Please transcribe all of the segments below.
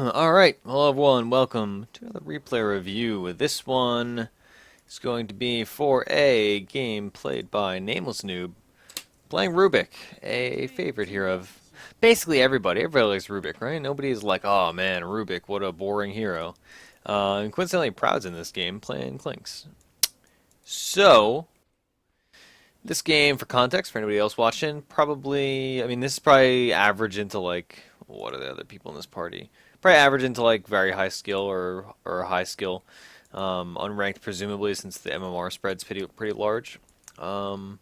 Alright, hello everyone, welcome to another replay review. This one is going to be for a game played by NamelessNoob, playing Rubick, a favorite here of basically everybody. Everybody likes Rubick, right? Nobody's like, oh man, Rubick, what a boring hero. And coincidentally, Proud's in this game, playing Clinks. So, this game, for context, for anybody else watching, probably, this is probably average into like, what are the other people in this party? Probably average into like very high skill or high skill, unranked presumably since the MMR spread's pretty large. But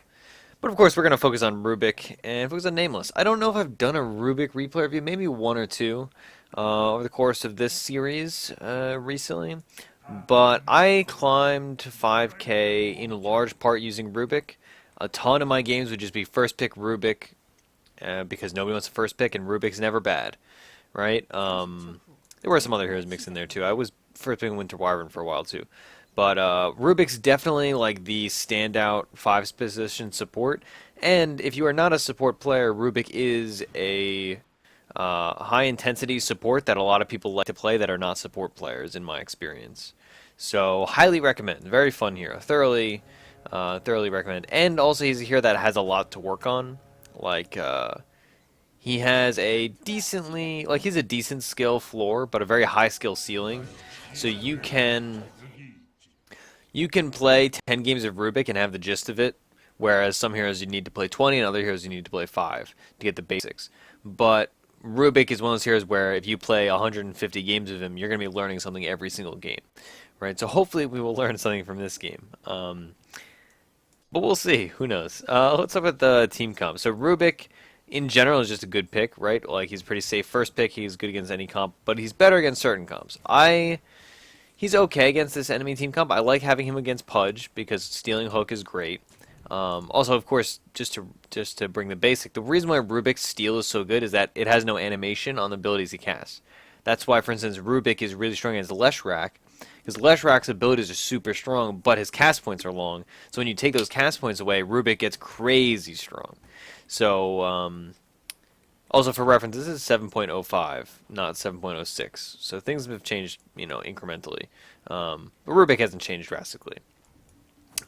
of course we're gonna focus on Rubick and focus on Nameless. I don't know if I've done a Rubick replay review, maybe one or two, over the course of this series recently. But I climbed 5K in large part using Rubick. A ton of my games would just be first pick Rubick, because nobody wants to first pick, and Rubick's never bad, right? There were some other heroes mixed in there too. I was first picking Winter Wyvern for a while too. But Rubick's definitely like the standout 5 position support. And if you are not a support player, Rubick is a high intensity support that a lot of people like to play that are not support players, in my experience. So highly recommend. Very fun hero. Thoroughly recommend. And also he's a hero that has a lot to work on. Like he has a he's a decent skill floor, but a very high skill ceiling. So you can play 10 games of Rubick and have the gist of it, whereas some heroes you need to play 20 and other heroes you need to play 5 to get the basics. But Rubick is one of those heroes where if you play 150 games of him, you're going to be learning something every single game, right? So hopefully we will learn something from this game. But we'll see. Who knows? Let's look at the team comp. So Rubick, in general, is just a good pick, right? Like, he's pretty safe first pick. He's good against any comp, but he's better against certain comps. He's okay against this enemy team comp. I like having him against Pudge because stealing hook is great. Also, of course, just to bring the basic, the reason why Rubick's steal is so good is that it has no animation on the abilities he casts. That's why, for instance, Rubick is really strong against Leshrac, because Leshrac's abilities are super strong, but his cast points are long. So when you take those cast points away, Rubick gets crazy strong. So, also for reference, this is 7.05, not 7.06. So things have changed, incrementally. But Rubick hasn't changed drastically.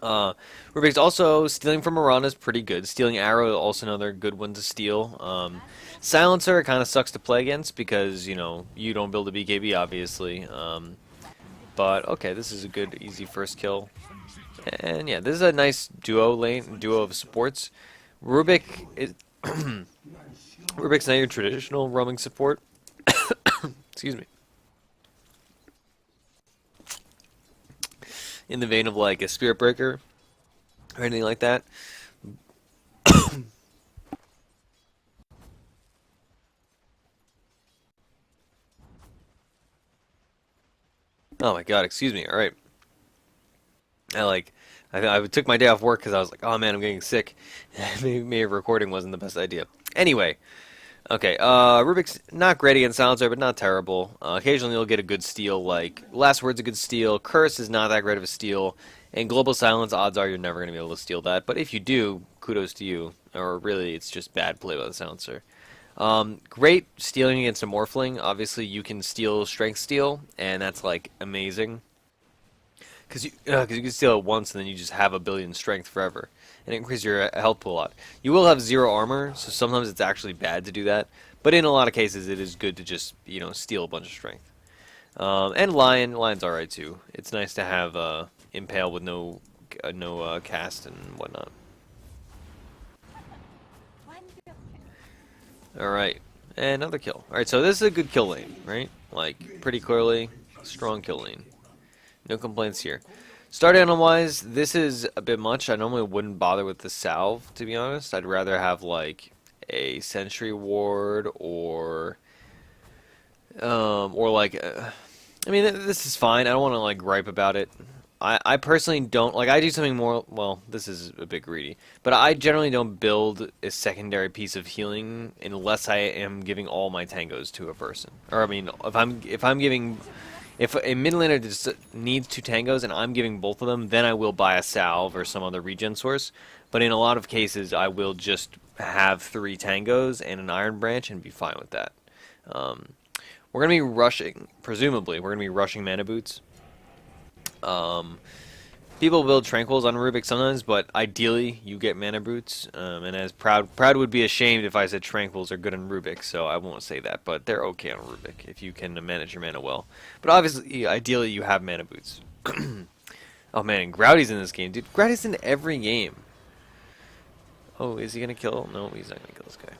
Rubick's also stealing from Mirana is pretty good. Stealing Arrow, also another good one to steal. Silencer kind of sucks to play against because, you don't build a BKB, obviously. But, okay, this is a good, easy first kill. And, yeah, this is a nice duo of supports. Rubick is... Rubick's not your traditional roaming support. Excuse me. In the vein of, like, a Spirit Breaker or anything like that. Oh my god, excuse me. Alright. I took my day off work because I was like, oh man, I'm getting sick. Maybe recording wasn't the best idea. Anyway, okay, Rubick's not great against Silencer, but not terrible. Occasionally you'll get a good steal, like Last Word's a good steal, Curse is not that great of a steal, and Global Silence, odds are you're never going to be able to steal that, but if you do, kudos to you, or really it's just bad play by the Silencer. Great stealing against a Morphling. Obviously you can steal Strength Steal, and that's like amazing. Because you can steal it once and then you just have a billion strength forever. And it increases your health pool a lot. You will have 0 armor, so sometimes it's actually bad to do that. But in a lot of cases it is good to just, steal a bunch of strength. And Lion's alright too. It's nice to have Impale with no cast and whatnot. Alright, and another kill. Alright, so this is a good kill lane, right? Like, pretty clearly, strong kill lane. No complaints here. Start animal-wise, this is a bit much. I normally wouldn't bother with the salve, to be honest. I'd rather have, like, a sentry ward or this is fine. I don't want to, like, gripe about it. I personally don't, like, I do something more, well, this is a bit greedy, but I generally don't build a secondary piece of healing unless I am giving all my tangos to a person. Or, if a mid laner just needs 2 tangos and I'm giving both of them, then I will buy a salve or some other regen source. But in a lot of cases, I will just have 3 tangos and an Iron Branch and be fine with that. We're going to be rushing, presumably, we're going to be rushing mana boots. People build Tranquils on Rubick sometimes, but ideally you get mana boots. And as Proud would be ashamed if I said Tranquils are good on Rubick, so I won't say that, but they're okay on Rubick if you can manage your mana well. But obviously, ideally you have mana boots. Oh man, Grouty's in this game, dude. Grouty's in every game. Oh, is he going to kill? No, he's not going to kill this guy.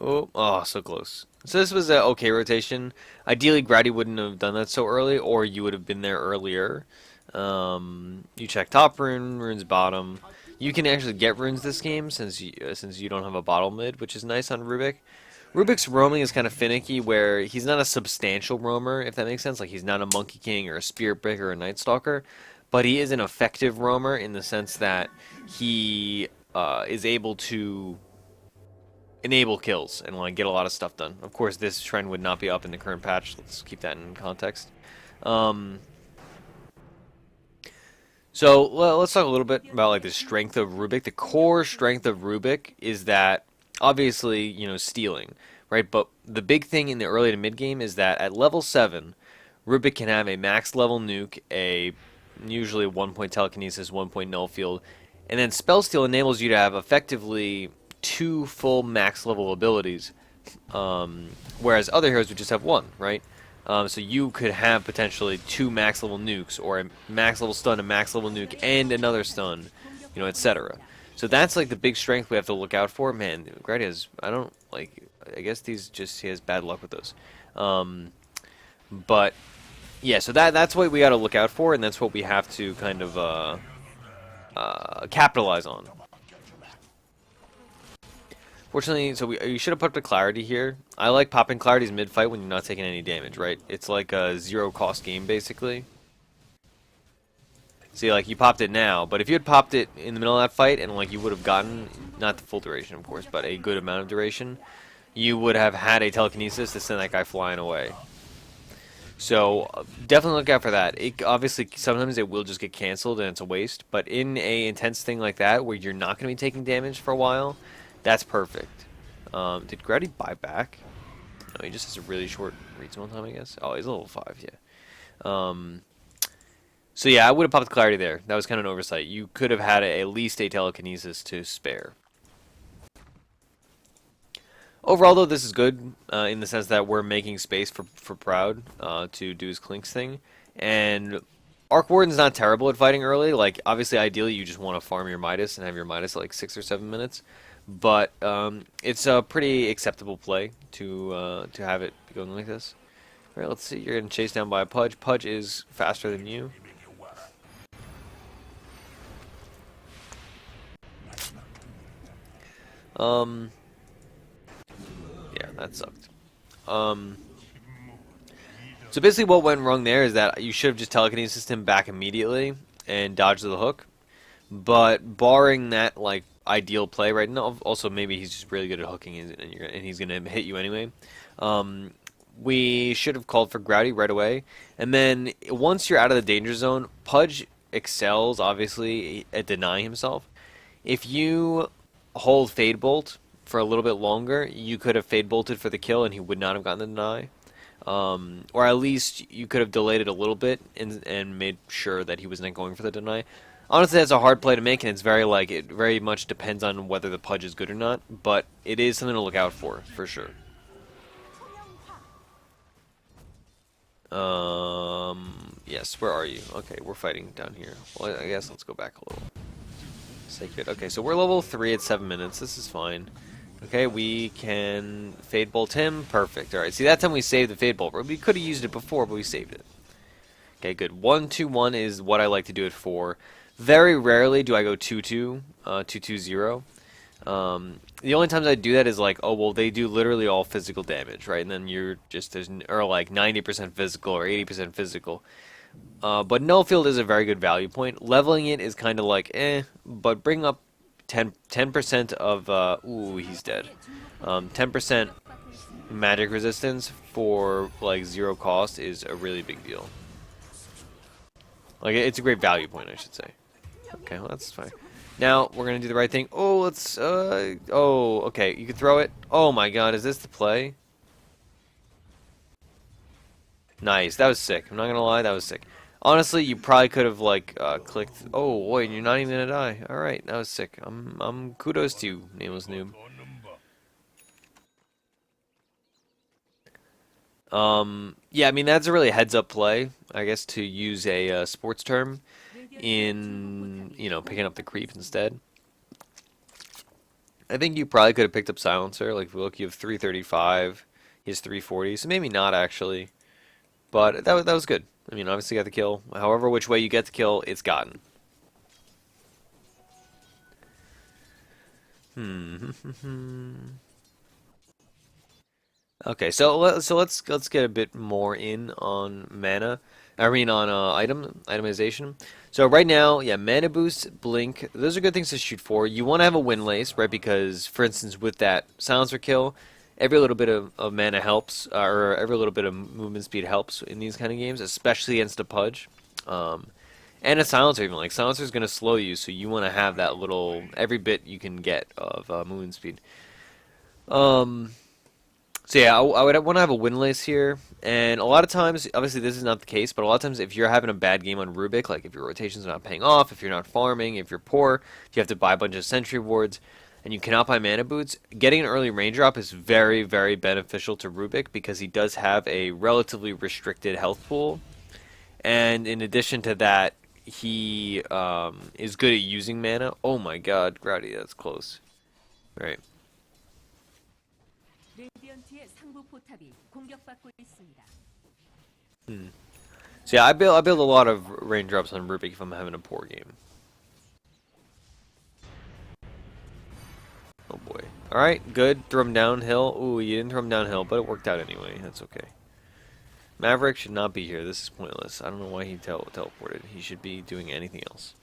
Oh, so close. So this was an okay rotation. Ideally, Grady wouldn't have done that so early, or you would have been there earlier. You check top rune, runes bottom. You can actually get runes this game since you don't have a bottle mid, which is nice on Rubick. Rubick's roaming is kind of finicky, where he's not a substantial roamer, if that makes sense. Like he's not a Monkey King or a Spirit Breaker or a Night Stalker, but he is an effective roamer in the sense that he is able to enable kills and like get a lot of stuff done. Of course, this trend would not be up in the current patch. Let's keep that in context. So let's talk a little bit about like the strength of Rubick. The core strength of Rubick is that obviously, you know, stealing, right? But the big thing in the early to mid game is that at level 7, Rubick can have a max level nuke, a usually 1-point telekinesis, 1-point null field, and then spell steal enables you to have effectively 2 full max level abilities, whereas other heroes would just have 1, right? So you could have potentially 2 max level nukes, or a max level stun, a max level nuke, and another stun, you know, etc. So that's like the big strength we have to look out for. Man, Grady has, I guess he has bad luck with those. But yeah, so that's what we got to look out for, and that's what we have to kind of capitalize on. Fortunately, so you should have put up the Clarity here. I like popping Clarities mid-fight when you're not taking any damage, right? It's like a zero-cost game, basically. See, like, you popped it now, but if you had popped it in the middle of that fight, and, like, you would have gotten, not the full duration, of course, but a good amount of duration, you would have had a telekinesis to send that guy flying away. So, definitely look out for that. Obviously, sometimes it will just get canceled, and it's a waste, but in a intense thing like that, where you're not going to be taking damage for a while, that's perfect. Did Grady buy back? No, he just has a really short reasonable time, I guess. Oh, he's level 5, yeah. So yeah, I would have popped Clarity there. That was kind of an oversight. You could have had at least a telekinesis to spare. Overall, though, this is good in the sense that we're making space for Proud to do his Clinks thing. And Arc Warden's not terrible at fighting early. Like, obviously, ideally, you just want to farm your Midas and have your Midas at like 6 or 7 minutes. But it's a pretty acceptable play to have it going like this. All right, let's see. You're getting chased down by a Pudge. Pudge is faster than you. Yeah, that sucked. So basically what went wrong there is that you should have just telekinesis him back immediately and dodged the hook. But barring that, like, ideal play right now, also maybe he's just really good at hooking and he's going to hit you anyway. We should have called for Grouty right away. And then once you're out of the danger zone, Pudge excels, obviously, at denying himself. If you hold Fade Bolt for a little bit longer, you could have Fade Bolted for the kill and he would not have gotten the deny. Or at least you could have delayed it a little bit and made sure that he was not going for the deny. Honestly, that's a hard play to make, and it's it very much depends on whether the Pudge is good or not, but it is something to look out for sure. Yes, where are you? Okay, we're fighting down here. Well, I guess let's go back a little. Sacred. Okay, so we're level 3 at 7 minutes. This is fine. Okay, we can Fade Bolt him. Perfect. Alright, see, that time we saved the Fade Bolt. We could have used it before, but we saved it. Okay, good. 1-2-1 is what I like to do it for. Very rarely do I go 2-2, 2-2-0. The only times I do that is like, oh, well, they do literally all physical damage, right? And then you're just, or like 90% physical or 80% physical. But Null Field is a very good value point. Leveling it is kind of like, but bring up 10% of, ooh, he's dead. 10% magic resistance for like 0 cost is a really big deal. Like, it's a great value point, I should say. Okay, well, that's fine. Now, we're going to do the right thing. Oh, let's, oh, okay. You can throw it. Oh my god, is this the play? Nice. That was sick. I'm not going to lie, that was sick. Honestly, you probably could have, like, clicked. Oh, wait, you're not even going to die. Alright, that was sick. Kudos to you, NamelessNoob. Yeah, I mean, that's a really heads-up play, I guess, to use a sports term in, you know, picking up the creep instead. I think you probably could have picked up Silencer. Like, if you look, you have 335, he has 340, so maybe not, actually. But that was good. I mean, obviously got the kill. However which way you get the kill, it's gotten. Okay, so let's get a bit more in on mana. I mean on itemization. So right now, yeah, mana boost, blink. Those are good things to shoot for. You want to have a windlace, right? Because for instance, with that silencer kill, every little bit of mana helps, or every little bit of movement speed helps in these kind of games, especially against a pudge. And a silencer even. Like silencer is going to slow you, so you want to have that little every bit you can get of movement speed. So yeah, I would want to have a windlace here, and a lot of times, obviously this is not the case, but a lot of times if you're having a bad game on Rubick, like if your rotation's not paying off, if you're not farming, if you're poor, if you have to buy a bunch of sentry wards, and you cannot buy mana boots, getting an early rain drop is very, very beneficial to Rubick because he does have a relatively restricted health pool, and in addition to that, he is good at using mana. Oh my god, Growdy, that's close. Right. So yeah, I build a lot of raindrops on Rubick if I'm having a poor game. Oh boy. Alright, good. Throw him downhill. Ooh, you didn't throw him downhill, but it worked out anyway. That's okay. Maverick should not be here. This is pointless. I don't know why he teleported. He should be doing anything else.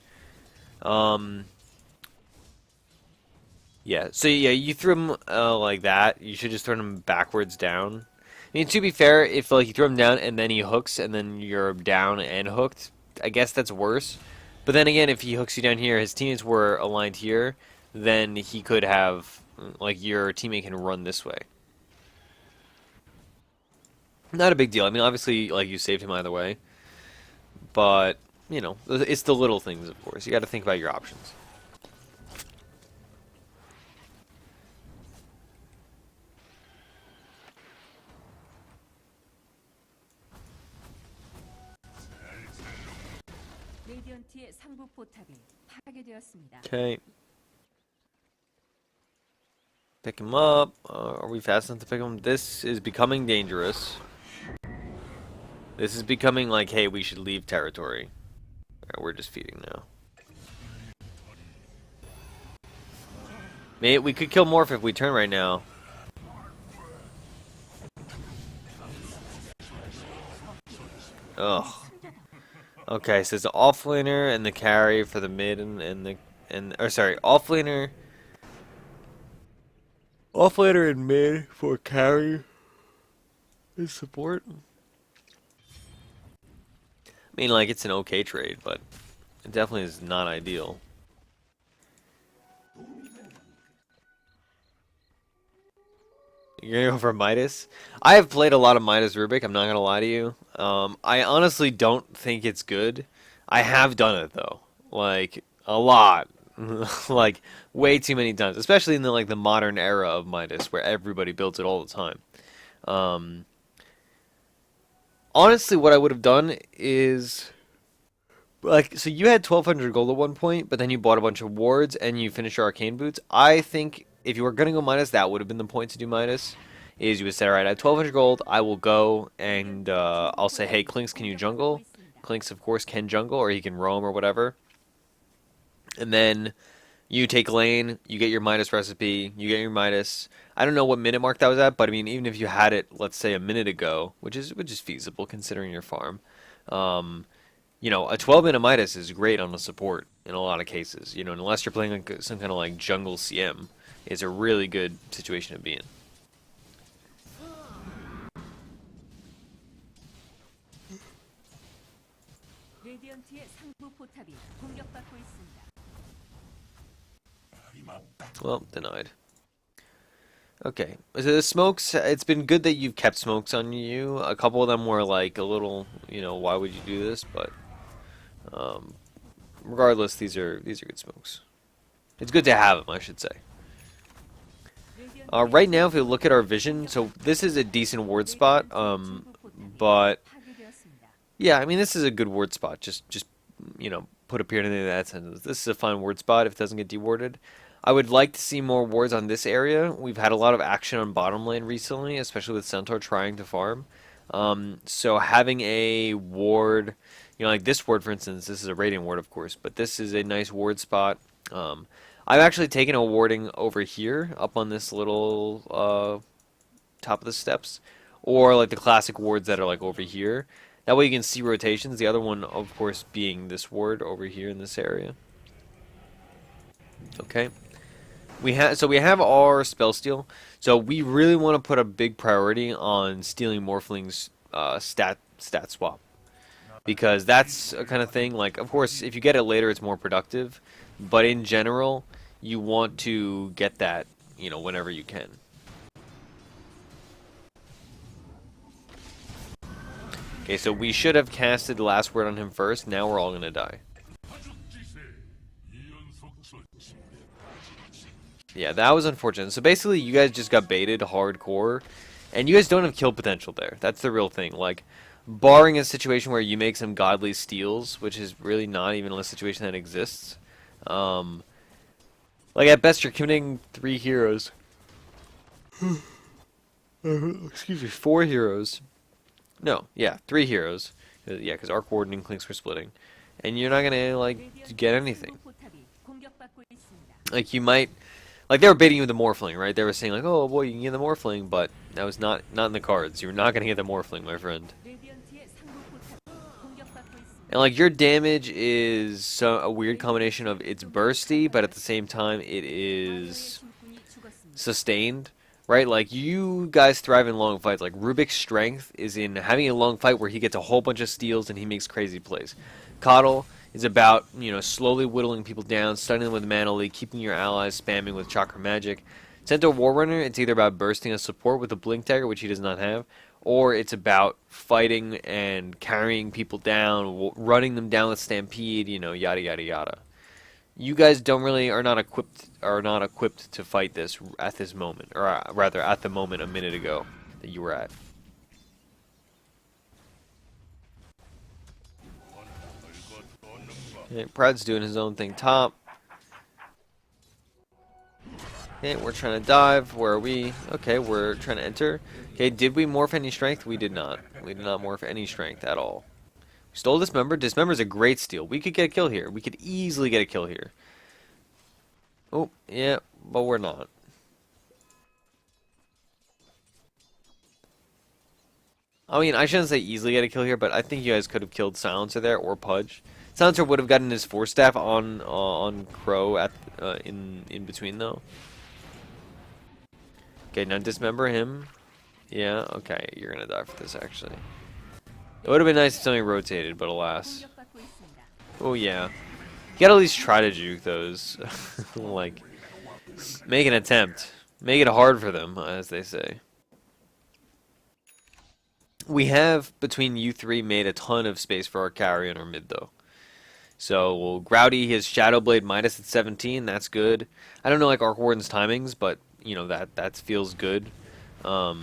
Yeah, so yeah, you threw him like that. You should just throw him backwards down. I mean, to be fair, if like you throw him down and then he hooks and then you're down and hooked, I guess that's worse. But then again, if he hooks you down here, his teammates were aligned here, then he could have like your teammate can run this way. Not a big deal. I mean, obviously, like you saved him either way, but you know, it's the little things, of course. You got to think about your options. Okay. Pick him up. Are we fast enough to pick him? This is becoming dangerous. This is becoming like, hey, we should leave territory. Alright, we're just feeding now. Mate, we could kill Morph if we turn right now. Ugh. Okay, so it's the offlaner and the carry for the mid offlaner and mid for carry and support. I mean, like, it's an okay trade, but it definitely is not ideal. You're gonna go for Midas? I have played a lot of Midas Rubick, I'm not gonna lie to you. I honestly don't think it's good. I have done it though. Like, a lot. Like, way too many times. Especially in the like the modern era of Midas where everybody builds it all the time. Honestly, what I would have done is like, so you had 1,200 gold at one point, but then you bought a bunch of wards and you finished your arcane boots. I think if you were gonna go Midas, that would have been the point to do Midas. Is you would say, all right, I have 1,200 gold. I will go and I'll say, hey, Clinks, can you jungle? Clinks, of course, can jungle, or he can roam or whatever. And then you take lane, you get your Midas recipe, you get your Midas. I don't know what minute mark that was at, but I mean, even if you had it, let's say a minute ago, which is feasible considering your farm. You know, a 12-minute Midas is great on the support in a lot of cases. You know, unless you're playing like some kind of like jungle CM, it's a really good situation to be in. Well, denied. Okay, so the smokes, it's been good that you've kept smokes on you. A couple of them were like a little, why would you do this? But um, regardless, these are good smokes. It's good to have them, I should say. Right now, if we look at our vision, so this is a decent ward spot. But yeah, I mean this is a good ward spot. Just put a period in that sentence. This is a fine ward spot if it doesn't get dewarded. I would like to see more wards on this area. We've had a lot of action on bottom lane recently, especially with Centaur trying to farm. So having a ward, like this ward, for instance, this is a Radiant ward, of course, but this is a nice ward spot. I've actually taken a warding over here, up on this little top of the steps, or like the classic wards that are like over here. That way you can see rotations. The other one, of course, being this ward over here in this area. Okay. We have our spell steal, so we really want to put a big priority on stealing Morphling's stat swap, because that's a kind of thing. Like, of course, if you get it later, it's more productive, but in general, you want to get that, whenever you can. Okay, so we should have casted the last word on him first. Now we're all gonna die. Yeah, that was unfortunate. So basically, you guys just got baited hardcore, and you guys don't have kill potential there. That's the real thing. Like, barring a situation where you make some godly steals, which is really not even a situation that exists. Like, at best, you're committing 3 heroes. Excuse me, 4 heroes. No, yeah, 3 heroes. Yeah, because Arc Warden and Clinks were splitting. And you're not gonna, like, get anything. Like, you might... Like, they were baiting you with the Morphling, right? They were saying, like, oh, boy, you can get the Morphling, but that was not in the cards. You're not going to get the Morphling, my friend. And, like, your damage is a weird combination of it's bursty, but at the same time, it is sustained, right? Like, you guys thrive in long fights. Like, Rubick's strength is in having a long fight where he gets a whole bunch of steals and he makes crazy plays. Coddle is about, slowly whittling people down, stunning them with Mana Leak, keeping your allies spamming with Chakra Magic. Centaur Warrunner, it's either about bursting a support with a Blink Dagger, which he does not have, or it's about fighting and carrying people down, running them down with Stampede, yada yada yada. You guys are not equipped to fight this at this moment, or rather at the moment a minute ago that you were at. Okay, Prad's doing his own thing top. Okay, we're trying to dive. Where are we? Okay, we're trying to enter. Okay, did we morph any strength? We did not. We did not morph any strength at all. We stole Dismember. Dismember is a great steal. We could get a kill here. We could easily get a kill here. Oh, yeah, but we're not. I mean, I shouldn't say easily get a kill here, but I think you guys could have killed Silencer there or Pudge. Silencer would have gotten his Force Staff on Crow at in between though. Okay, now dismember him. Yeah, okay, you're gonna die for this actually. It would have been nice if something rotated, but alas. Oh yeah, you gotta at least try to juke those. Like, make an attempt. Make it hard for them, as they say. We have, between you three, made a ton of space for our carry and our mid though. So, Grouty, his Shadow Blade minus at 17, that's good. I don't know, like, Arc Warden's timings, but, that feels good. Oh,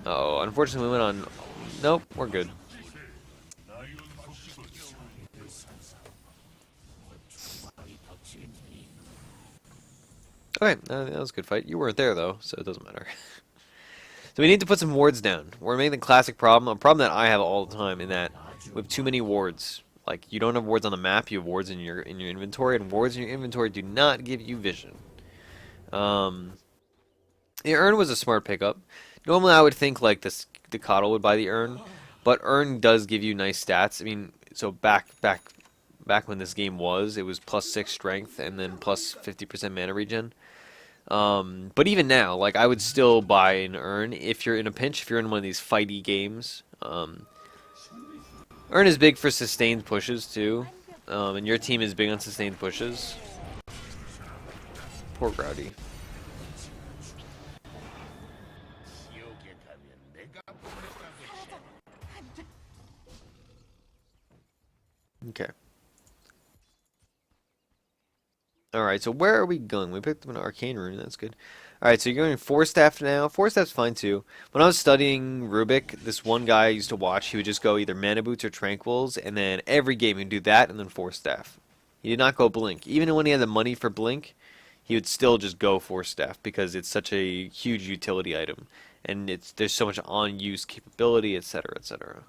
unfortunately we went on... Nope, we're good. Okay, that was a good fight. You weren't there, though, so it doesn't matter. So we need to put some wards down. We're making the classic problem, a problem that I have all the time, in that we have too many wards. Like, you don't have wards on the map, you have wards in your inventory, and wards in your inventory do not give you vision. The urn was a smart pickup. Normally I would think like the Coddle would buy the urn, but urn does give you nice stats. I mean, so back when this game was, it was +6 strength and then plus 50% mana regen. But even now, like, I would still buy an urn if you're in a pinch, if you're in one of these fighty games. Urn is big for sustained pushes too, and your team is big on sustained pushes. Poor Rowdy. Okay. Alright, so where are we going? We picked up an arcane rune, that's good. Alright, so you're going 4-staff now. 4-staff's fine too. When I was studying Rubick, this one guy I used to watch, he would just go either mana boots or tranquils, and then every game he'd do that and then 4-staff. He did not go blink. Even when he had the money for blink, he would still just go 4-staff because it's such a huge utility item. And there's so much on-use capability, etc., etc.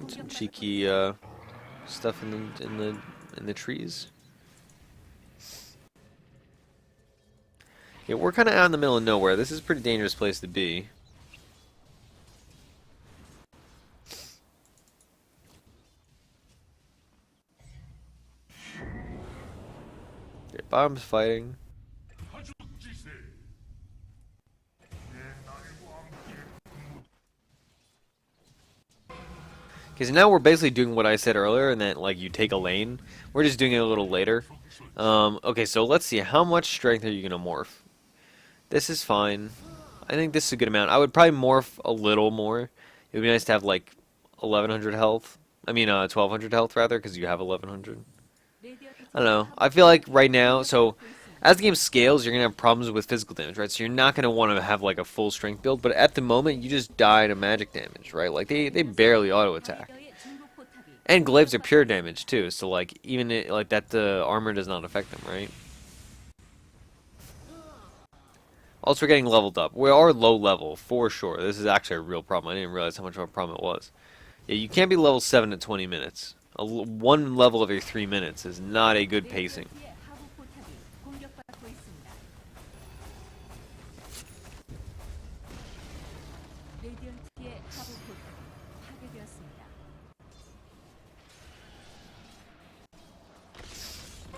Some cheeky stuff in the trees. Yeah, we're kind of out in the middle of nowhere. This is a pretty dangerous place to be. Okay, Bottom's fighting. Okay, so now we're basically doing what I said earlier, and that like you take a lane. We're just doing it a little later. Okay, so let's see. How much strength are you gonna morph? This is fine. I think this is a good amount. I would probably morph a little more. It would be nice to have like 1100 health. I mean, 1200 health rather, because you have 1100. I don't know. I feel like right now, so as the game scales, you're gonna have problems with physical damage, right? So you're not gonna want to have like a full strength build, but at the moment, you just die to magic damage, right? Like they barely auto attack, and glaives are pure damage too. So like even like that, the armor does not affect them, right? Also, we're getting leveled up. We are low level for sure. This is actually a real problem. I didn't realize how much of a problem it was. Yeah, you can't be level 7 at 20 minutes. One level every 3 minutes is not a good pacing.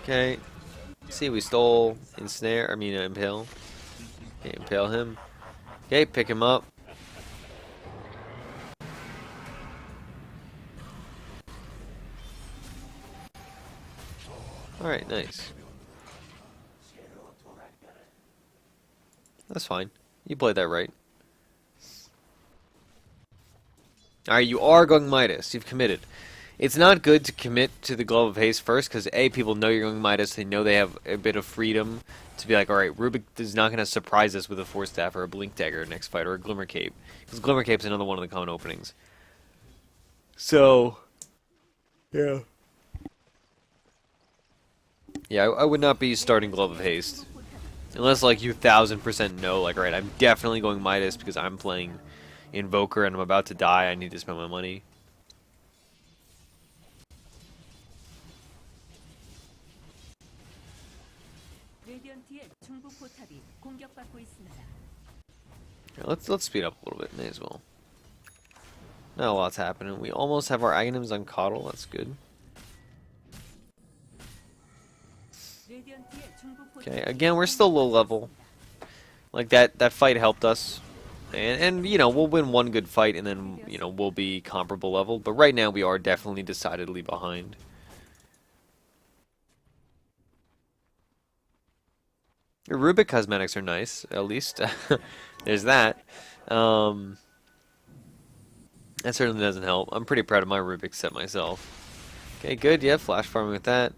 Okay. See, we stole impale. Okay, impale him. Okay, pick him up. Alright, nice. That's fine. You played that right. Alright, you are going Midas. You've committed. It's not good to commit to the Glove of Haste first, because A, people know you're going Midas. They know they have a bit of freedom to be like, alright, Rubick is not going to surprise us with a Force Staff or a Blink Dagger next fight, or a Glimmer Cape. Because Glimmer Cape's another one of the common openings. So, yeah. Yeah, I would not be starting Glove of Haste. Unless, like, you 1000% know, like, alright, I'm definitely going Midas because I'm playing Invoker and I'm about to die, I need to spend my money. Okay, let's speed up a little bit, may as well. Not a lot's happening. We almost have our items on Coddle, that's good. Okay, again, we're still low level. Like, that fight helped us. And you know, we'll win one good fight and then, you know, we'll be comparable level. But right now, we are definitely decidedly behind. Your Rubick cosmetics are nice, at least. There's that. That certainly doesn't help. I'm pretty proud of my Rubick set myself. Okay, good. Yeah, flash farming with that.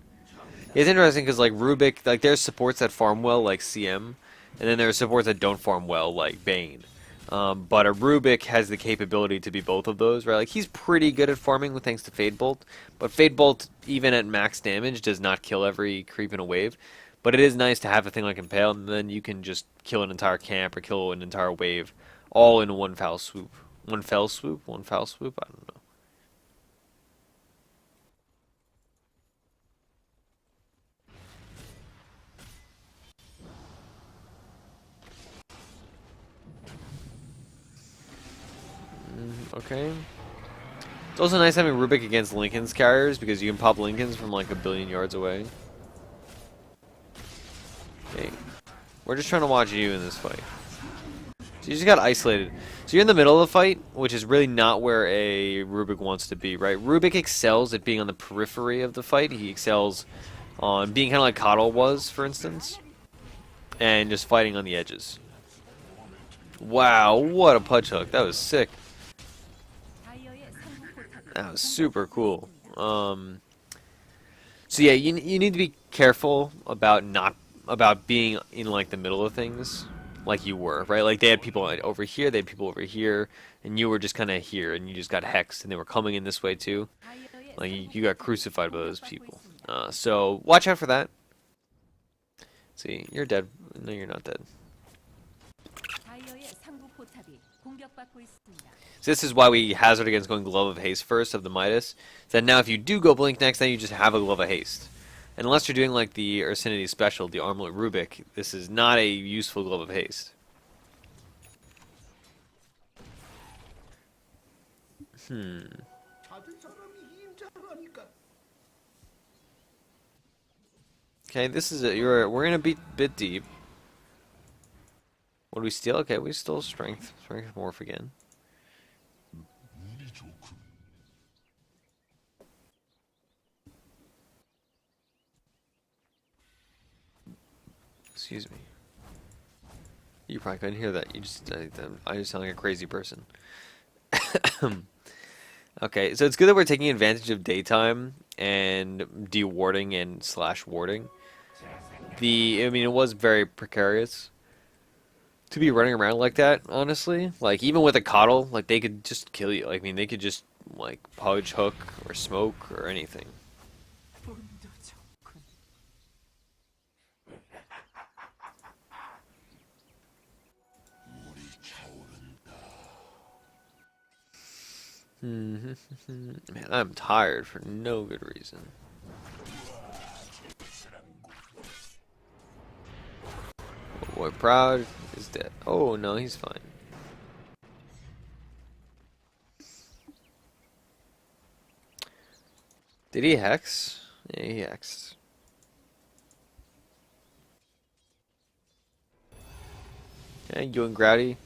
It's interesting because, like, Rubick, like, there's supports that farm well, like CM, and then there's supports that don't farm well, like Bane. But a Rubick has the capability to be both of those, right? Like, he's pretty good at farming with thanks to Fade Bolt, but Fade Bolt, even at max damage, does not kill every creep in a wave. But it is nice to have a thing like Impale, and then you can just kill an entire camp or kill an entire wave, all in one foul swoop. One fell swoop? One foul swoop? I don't know. Okay. It's also nice having Rubick against Linken's carriers because you can pop Linken's from like a billion yards away. We're just trying to watch you in this fight. So you just got isolated. So you're in the middle of the fight, which is really not where a Rubick wants to be, right? Rubick excels at being on the periphery of the fight. He excels on being kind of like Coddle was, for instance, and just fighting on the edges. Wow, what a punch hook. That was sick. That was super cool. So yeah, you need to be careful about being in like the middle of things. Like you were, right? Like they had people over here, they had people over here, and you were just kind of here, and you just got hexed, and they were coming in this way too. Like you got crucified by those people. So watch out for that. See, you're dead. No, you're not dead. So this is why we hazard against going Glove of Haste first of the Midas. So that now if you do go Blink next, then you just have a Glove of Haste. And unless you're doing like the Ursinity special, the Armlet Rubick, this is not a useful Glove of Haste. Okay, this is it. We're gonna be bit deep. What do we steal? Okay, we stole strength. Strength morph again. Excuse me. You probably couldn't hear that. I just sound like a crazy person. Okay, so it's good that we're taking advantage of daytime and de-warding and slash warding. I mean, it was very precarious to be running around like that, honestly. Like, even with a Coddle, like, they could just kill you. Like, I mean, they could just, like, pudge, hook, or smoke, or anything. Man, I'm tired for no good reason. Oh boy, Proud is dead. Oh no, he's fine. Did he hex? Yeah, he hexed. Okay, you and Growdy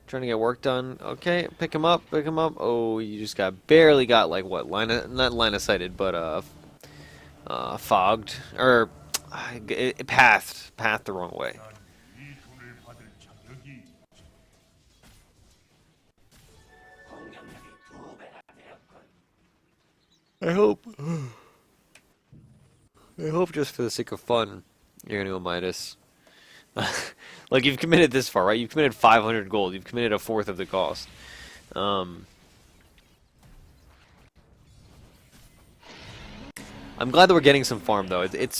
trying to get work done. Okay, pick him up, pick him up. Oh, you just barely got like what not line of sighted, but fogged or pathed the wrong way. I hope just for the sake of fun, you're gonna go Midas. Like, you've committed this far, right? You've committed 500 gold. You've committed a fourth of the cost. I'm glad that we're getting some farm, though. I've been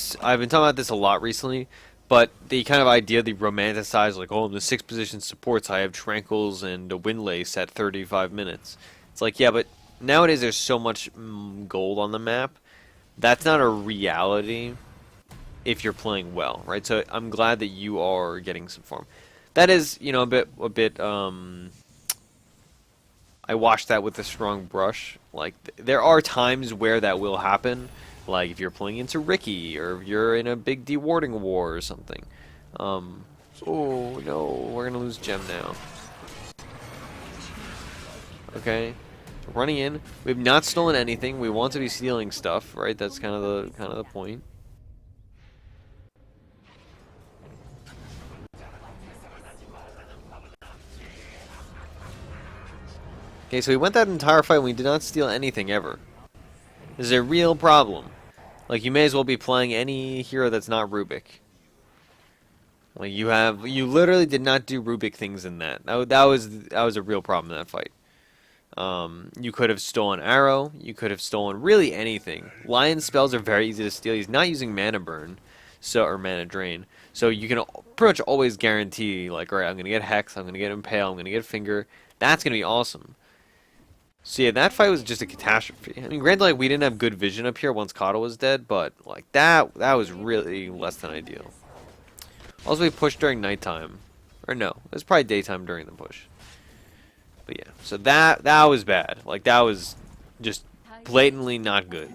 talking about this a lot recently, but the kind of idea, the romanticized, like, oh, in the 6th position supports, I have Tranquils and a Windlace at 35 minutes. It's like, yeah, but nowadays there's so much gold on the map. That's not a reality if you're playing well, right? So I'm glad that you are getting some farm. That is, you know, a bit. I watched that with a strong brush. Like, there are times where that will happen, like if you're playing into Ricky or if you're in a big dewarding war or something. Oh no, we're gonna lose gem now. Okay, running in. We've not stolen anything. We want to be stealing stuff, right? That's kind of the point. Okay, so we went that entire fight and we did not steal anything ever. This is a real problem. Like, you may as well be playing any hero that's not Rubick. Like, you literally did not do Rubick things in that. That was a real problem in that fight. You could have stolen Arrow. You could have stolen really anything. Lion spells are very easy to steal. He's not using Mana Burn, or Mana Drain. So you can pretty much always guarantee, like, alright, I'm going to get Hex, I'm going to get Impale, I'm going to get Finger. That's going to be awesome. So yeah, that fight was just a catastrophe. I mean, granted, like, we didn't have good vision up here once Coddle was dead, but like that was really less than ideal. Also, we pushed during nighttime, or no, it was probably daytime during the push. But yeah, so that was bad. Like, that was just blatantly not good.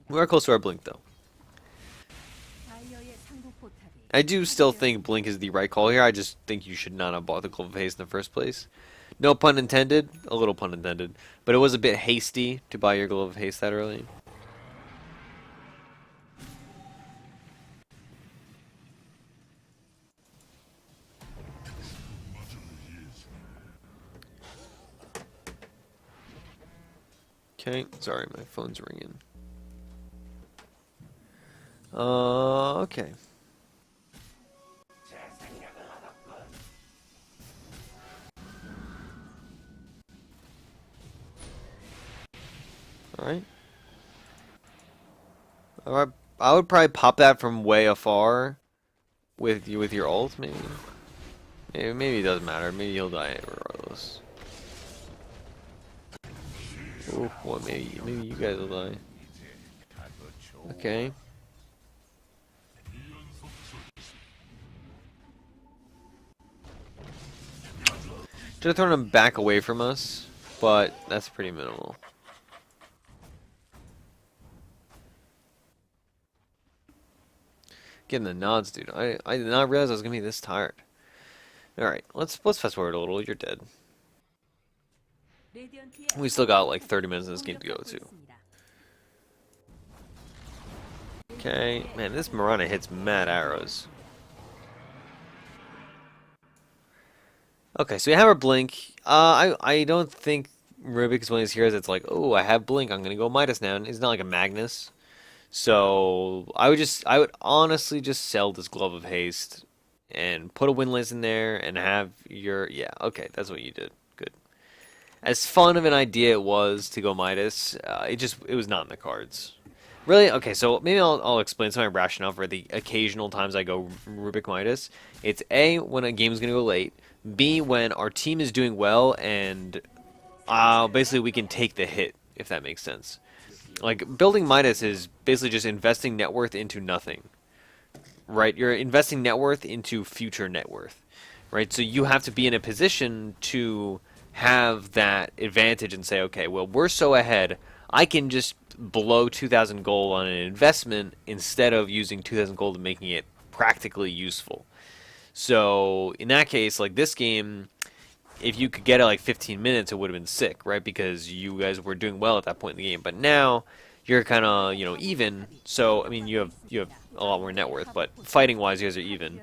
We are close to our blink though. I do still think Blink is the right call here. I just think you should not have bought the Glove of Haste in the first place. No pun intended. A little pun intended. But it was a bit hasty to buy your Glove of Haste that early. Okay, sorry, my phone's ringing. Okay. Alright. I would probably pop that from way afar with your ult, maybe. Maybe it doesn't matter. Maybe he'll die regardless. Ooh, what? Maybe you guys will die. Okay. Should have thrown him back away from us, but that's pretty minimal. Getting the nods, dude. I did not realize I was gonna be this tired. Alright, let's fast forward a little. You're dead. We still got like 30 minutes in this game to go too. Okay, man, this Mirana hits mad arrows. Okay, so we have our Blink. I don't think Rubick is one of these heroes that's like, oh, I have Blink, I'm gonna go Midas now. He's not like a Magnus. So I would honestly just sell this Glove of Haste and put a Windlace in there and have your, yeah, okay, that's what you did. Good. As fun of an idea it was to go Midas, it was not in the cards. Really? Okay, so maybe I'll explain some of my rationale for the occasional times I go Rubick Midas. It's A, when a game's going to go late. B, when our team is doing well and basically we can take the hit, if that makes sense. Like, building Midas is basically just investing net worth into nothing. Right? You're investing net worth into future net worth. Right? So you have to be in a position to have that advantage and say, okay, well, we're so ahead, I can just blow 2,000 gold on an investment instead of using 2,000 gold and making it practically useful. So in that case, like this game, if you could get it like 15 minutes, it would have been sick, right? Because you guys were doing well at that point in the game. But now you're kind of, even. So I mean, you have a lot more net worth, but fighting wise, you guys are even.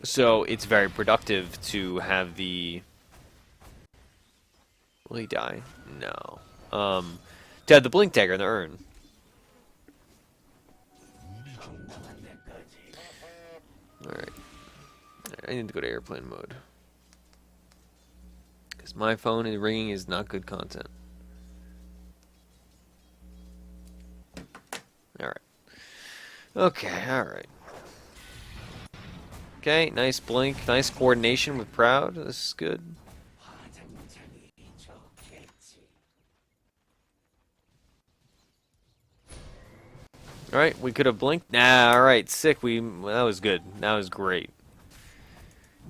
So it's very productive to have the. Will he die? No. To have the Blink Dagger in the urn. Alright. I need to go to airplane mode. Because my phone and ringing is not good content. Alright. Okay, alright. Okay, nice blink. Nice coordination with Proud. This is good. Alright, we could have blinked. Nah, alright, sick. That was good. That was great.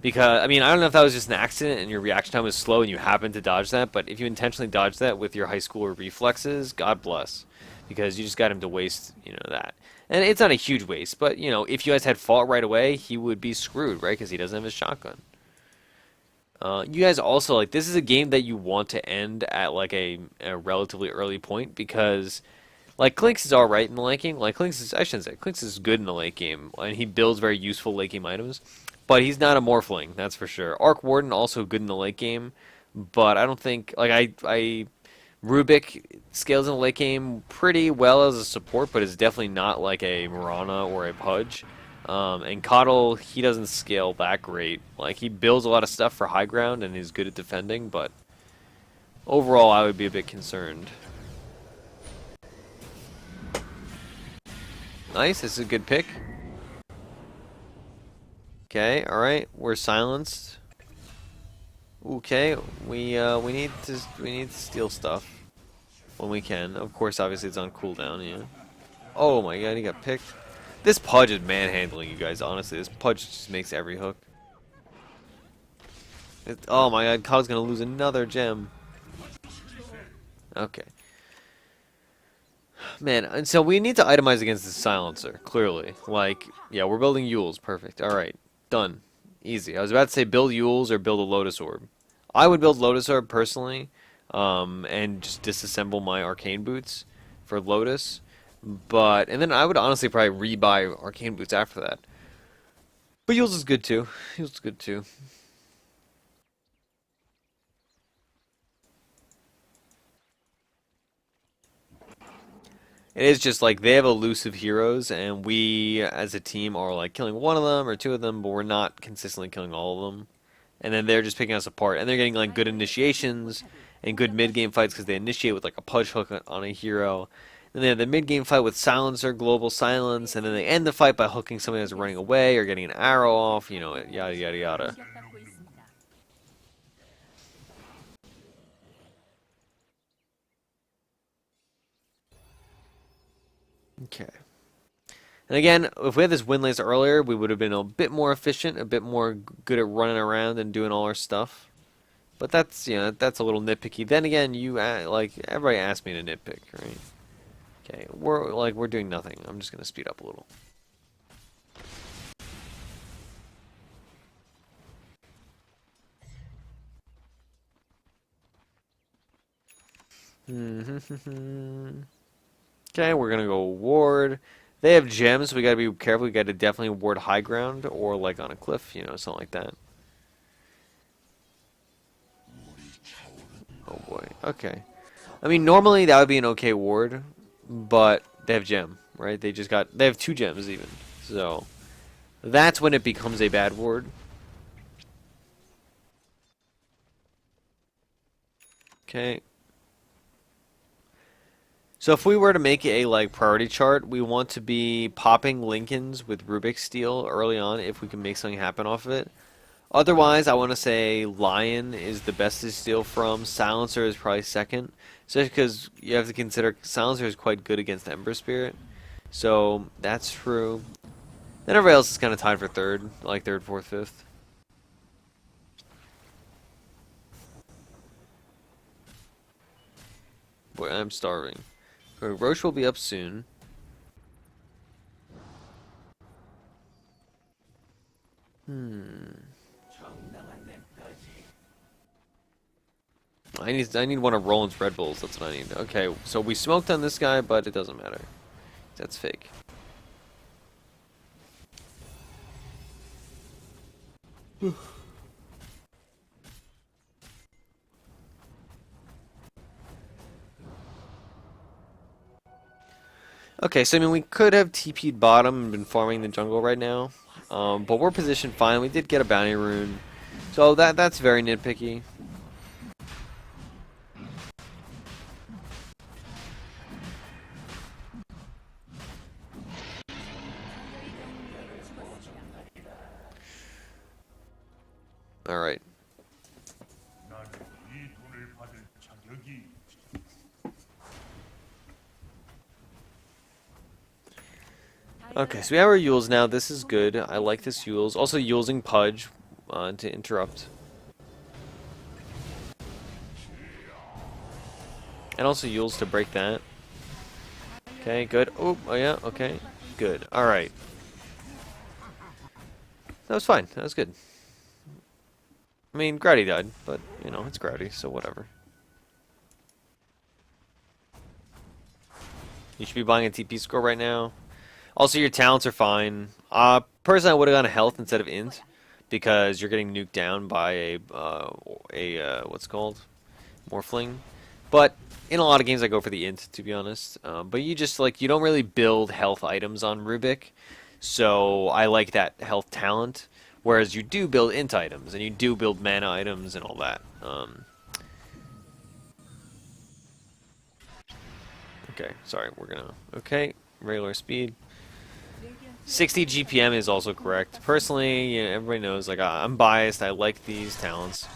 Because, I mean, I don't know if that was just an accident and your reaction time was slow and you happened to dodge that, but if you intentionally dodged that with your high schooler reflexes, God bless. Because you just got him to waste, that. And it's not a huge waste, but, if you guys had fought right away, he would be screwed, right? Because he doesn't have his shotgun. You guys also, like, this is a game that you want to end at, like, a relatively early point because... Like, Clinks is alright in the late game. Like, I shouldn't say. Clinks is good in the late game, and he builds very useful late game items. But he's not a Morphling, that's for sure. Arc Warden, also good in the late game, but I don't think... Like, Rubick scales in the late game pretty well as a support, but is definitely not like a Mirana or a Pudge. And Coddle, he doesn't scale that great. Like, he builds a lot of stuff for high ground, and he's good at defending, but... Overall, I would be a bit concerned. Nice, this is a good pick. Okay, alright, we're silenced. Okay, we need to steal stuff when we can. Of course, obviously it's on cooldown, yeah. Oh my god, he got picked. This Pudge is manhandling you guys, honestly. This Pudge just makes every hook. Oh my god, Codd's gonna lose another gem. Okay. Man, and so we need to itemize against this silencer, clearly. Like, yeah, we're building Yules. Perfect. Alright. Done. Easy. I was about to say build Yules or build a Lotus Orb. I would build Lotus Orb personally, and just disassemble my Arcane Boots for Lotus. And then I would honestly probably rebuy Arcane Boots after that. But Yules is good too. Yules is good too. It is just like they have elusive heroes, and we as a team are like killing one of them or two of them, but we're not consistently killing all of them. And then they're just picking us apart, and they're getting like good initiations and good mid game fights because they initiate with like a punch hook on a hero. Then they have the mid game fight with silencer, global silence, and then they end the fight by hooking somebody that's running away or getting an arrow off, you know, yada yada yada. Okay. And again, if we had this win lanes earlier, we would have been a bit more efficient, a bit more good at running around and doing all our stuff. But that's, you know, that's a little nitpicky. Then again, like everybody asked me to nitpick, right? Okay, we're doing nothing. I'm just gonna speed up a little. Okay, we're gonna go ward. They have gems, so we gotta be careful. We gotta definitely ward high ground or like on a cliff, you know, something like that. Oh boy. Okay. I mean, normally that would be an okay ward, but they have gem, right? They have 2 gems even. So that's when it becomes a bad ward. Okay. So if we were to make a like priority chart, we want to be popping Lincolns with Rubick steel early on if we can make something happen off of it. Otherwise, I want to say Lion is the best to steal from. Silencer is probably second, especially because you have to consider Silencer is quite good against Ember Spirit. So that's true. Then everybody else is kind of tied for third, like third, fourth, fifth. Boy, I'm starving. Roche will be up soon. I need one of Roland's Red Bulls. That's what I need. Okay, so we smoked on this guy, but it doesn't matter. That's fake. Okay, so I mean we could have TP'd bottom and been farming the jungle right now, but we're positioned fine. We did get a bounty rune, so that's very nitpicky. All right. Okay, so we have our Yules now. This is good. I like this Yules. Also using Pudge to interrupt. And also Yules to break that. Okay, good. Oh yeah, okay. Good. Alright. That was fine. That was good. I mean, Growdy died, but, you know, it's Growdy, so whatever. You should be buying a TP score right now. Also, your talents are fine. Personally, I would have gone health instead of int, because you're getting nuked down by a what's it called? Morphling. But in a lot of games, I go for the int, to be honest. But you just, like, you don't really build health items on Rubick, so I like that health talent. Whereas you do build int items, and you do build mana items and all that. Okay, sorry, we're gonna... Okay, regular speed. 60 GPM is also correct. Personally, you know, everybody knows, like, I'm biased. I like these talents.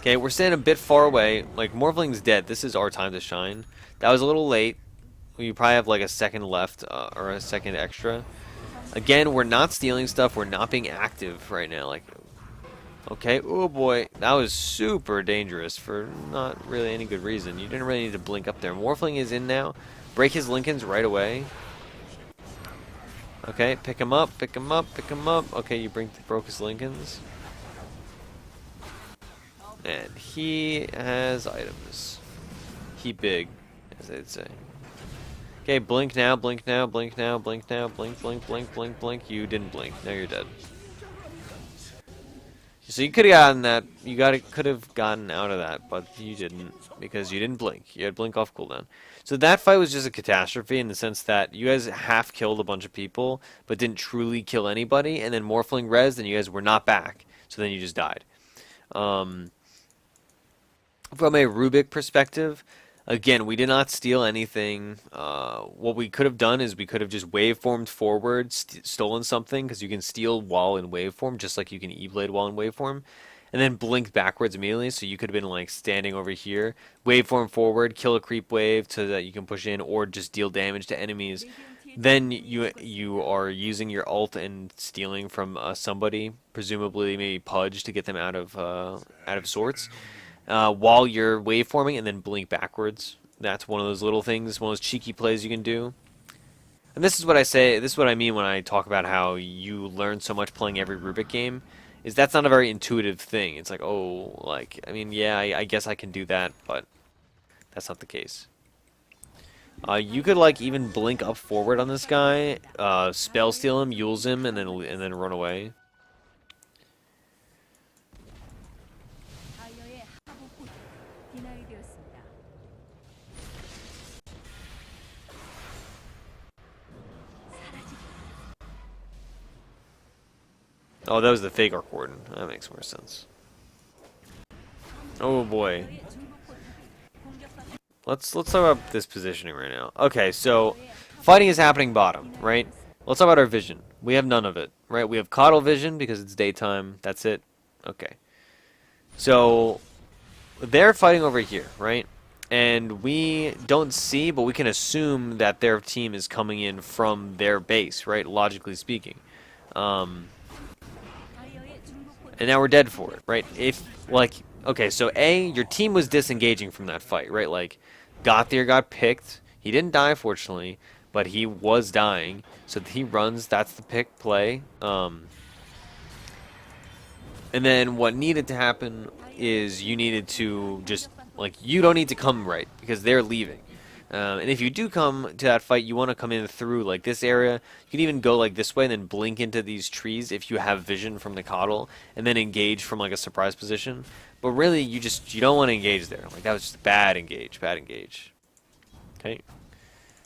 Okay, we're standing a bit far away. Like, Morphling's dead. This is our time to shine. That was a little late. We probably have, like, a second left, or a second extra. Again, we're not stealing stuff. We're not being active right now. Like, Okay, oh boy, that was super dangerous for not really any good reason. You didn't really need to blink up there. Morphling is in now. Break his Lincolns right away. Okay, pick him up, pick him up, pick him up. Okay, you broke his Lincolns. And he has items. He big, as they'd say. Okay, blink now, blink now, blink now, blink now, blink, blink, blink, blink, blink. You didn't blink. Now you're dead. So you could have gotten that. Could have gotten out of that, but you didn't because you didn't blink. You had blink off cooldown. So that fight was just a catastrophe in the sense that you guys half killed a bunch of people, but didn't truly kill anybody. And then Morphling rezzed, and you guys were not back. So then you just died. From a Rubick perspective, again, we did not steal anything. What we could have done is we could have just waveformed forward, stolen something, because you can steal while in waveform, just like you can E-Blade while in waveform, and then blinked backwards immediately, so you could have been like standing over here, waveform forward, kill a creep wave so that you can push in, or just deal damage to enemies. Then you are using your ult and stealing from somebody, presumably maybe Pudge, to get them out of sorts. While you're waveforming, and then blink backwards. That's one of those little things, one of those cheeky plays you can do. And this is what I say, this is what I mean when I talk about how you learn so much playing every Rubick game, is that's not a very intuitive thing. It's like, oh, like, I mean, yeah, I guess I can do that, but that's not the case. You could, like, even blink up forward on this guy, spell steal him, use him, and then run away. Oh, that was the fake arc warden. That makes more sense. Oh boy. Let's talk about this positioning right now. Okay, so fighting is happening bottom, right? Let's talk about our vision. We have none of it, right? We have caudal vision because it's daytime. That's it. Okay. So they're fighting over here, right? And we don't see, but we can assume that their team is coming in from their base, right? Logically speaking. And now we're dead for it, right? Okay, so A, your team was disengaging from that fight, right? Like, Gothier got picked. He didn't die, fortunately, but he was dying. So he runs, that's the pick play. And then what needed to happen is you needed to just, like, you don't need to come right, because they're leaving. And if you do come to that fight, you want to come in through like this area. You can even go like this way and then blink into these trees if you have vision from the caudal, and then engage from like a surprise position. But really, you don't want to engage there. Like that was just bad engage, bad engage. Okay,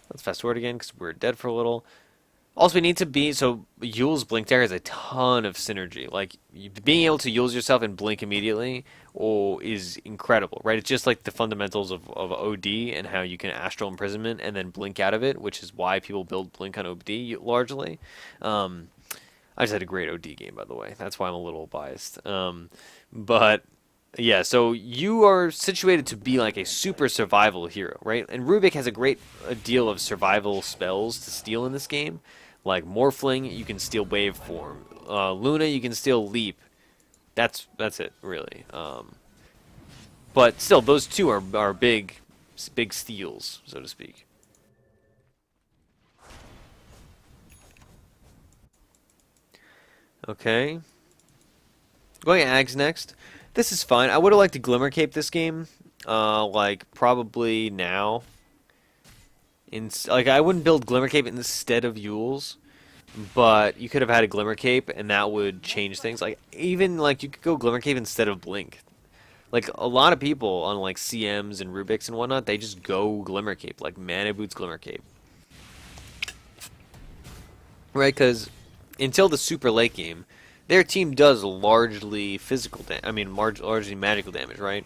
let's fast forward again because we're dead for a little. Also, we need to be, so Yule's blink there has a ton of synergy. Like, being able to Yule's yourself and blink immediately is incredible, right? It's just like the fundamentals of OD and how you can Astral Imprisonment and then blink out of it, which is why people build blink on OD largely. I just had a great OD game, by the way. That's why I'm a little biased. But yeah, so you are situated to be like a super survival hero, right? And Rubick has a deal of survival spells to steal in this game. Like Morphling, you can steal Waveform. Luna, you can steal Leap. That's it, really. But still, those two are big steals, so to speak. Okay. Going Ags next. This is fine. I would have liked to Glimmer Cape this game. Like, probably now. Like, I wouldn't build Glimmer Cape instead of Yule's, but you could have had a Glimmer Cape, and that would change things. Like, even, like, you could go Glimmer Cape instead of Blink. Like, a lot of people on, like, CMs and Rubiks and whatnot, they just go Glimmer Cape, like Mana Boots Glimmer Cape. Right, because until the super late game, their team does largely physical damage. I mean, largely magical damage, right?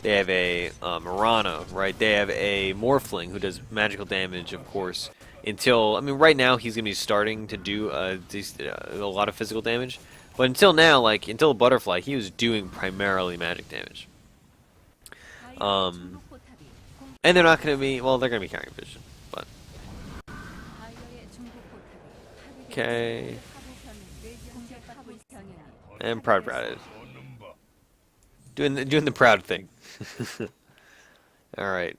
They have a Marana, right? They have a Morphling who does magical damage, of course. Until, I mean, right now he's going to be starting to do a lot of physical damage. But until now, like, until Butterfly, he was doing primarily magic damage. And they're not going to be, well, they're going to be carrying vision, but. Okay. And Proud Routed. doing the proud thing. All right.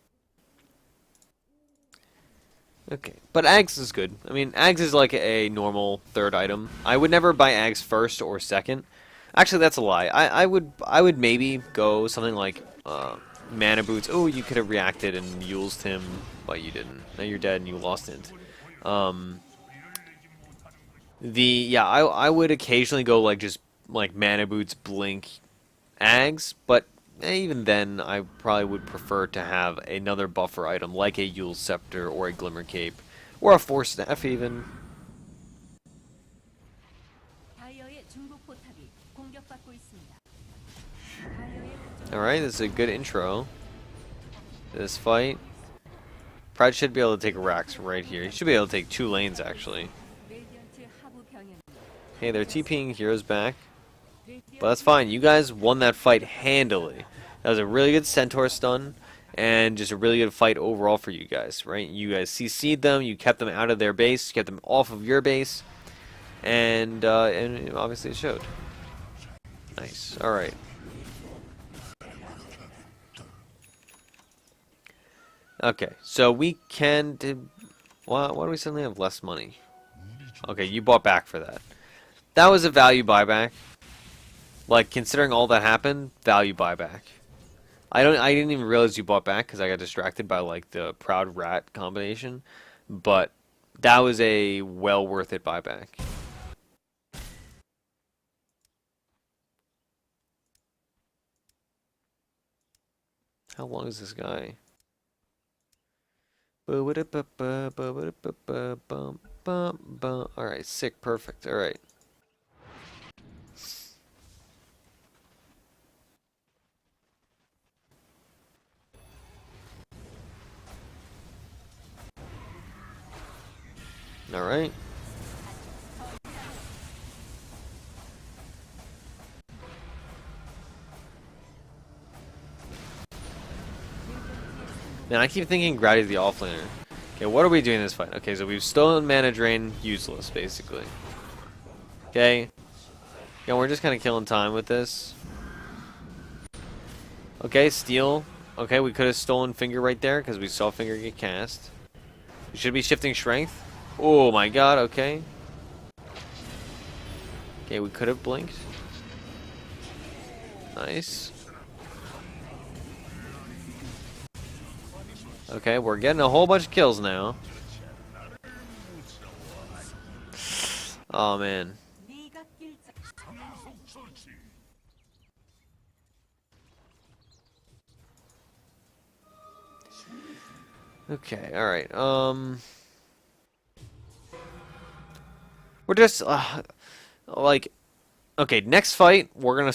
Okay, but Ags is good. I mean, Ags is like a normal third item. I would never buy Ags first or second. Actually, that's a lie. I would maybe go something like Mana Boots. Oh, you could have reacted and used him, but you didn't. Now you're dead and you lost it. I would occasionally go like just like Mana Boots, Blink, Ags, but even then, I probably would prefer to have another buffer item like a Yule's Scepter or a Glimmer Cape or a Force Staff even. Alright, this is a good intro to this fight. Pride should be able to take Rax right here. He should be able to take 2 lanes actually. Hey, they're TPing heroes back. But that's fine. You guys won that fight handily. That was a really good Centaur stun, and just a really good fight overall for you guys, right? You guys CC'd them, you kept them out of their base, you kept them off of your base, and obviously it showed. Nice. All right. Okay, so we can... Why do we suddenly have less money? Okay, you bought back for that. That was a value buyback. Like, considering all that happened, value buyback. I didn't even realize you bought back because I got distracted by like the Proud Rat combination, but that was a well worth it buyback. How long is this guy? Alright, sick, perfect. Alright. Alright. Man, I keep thinking Growly's the offlaner. Okay, what are we doing in this fight? Okay, so we've stolen mana drain, useless, basically. Okay. Yeah, we're just kind of killing time with this. Okay, steal. Okay, we could have stolen Finger right there, because we saw Finger get cast. We should be shifting Strength. Oh my god, okay. Okay, we could have blinked. Nice. Okay, we're getting a whole bunch of kills now. Oh man. Okay, alright. We're just like, okay, next fight we're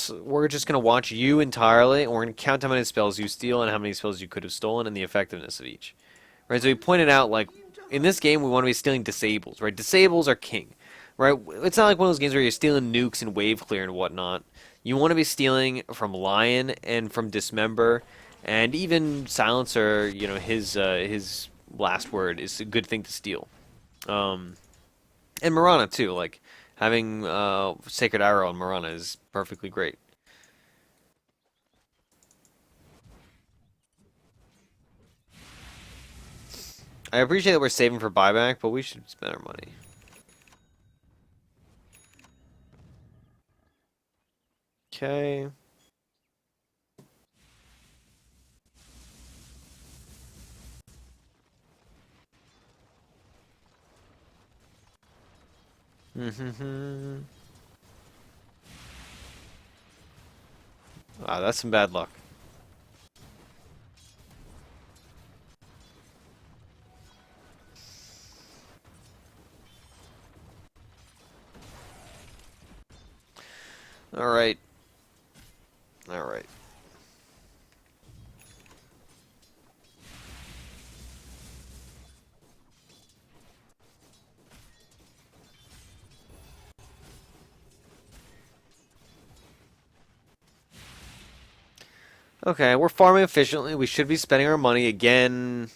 just gonna watch you entirely, and we're gonna count how many spells you steal and how many spells you could have stolen and the effectiveness of each. Right, so we pointed out, like, in this game we want to be stealing disables, right? Disables are king. Right? It's not like one of those games where you're stealing nukes and wave clear and whatnot. You want to be stealing from Lion and from Dismember, and even Silencer, you know, his last word is a good thing to steal. And Mirana too, like having Sacred Arrow on Mirana is perfectly great. I appreciate that we're saving for buyback, but we should spend our money. Okay. Wow, that's some bad luck. All right. All right. Okay, we're farming efficiently. We should be spending our money again.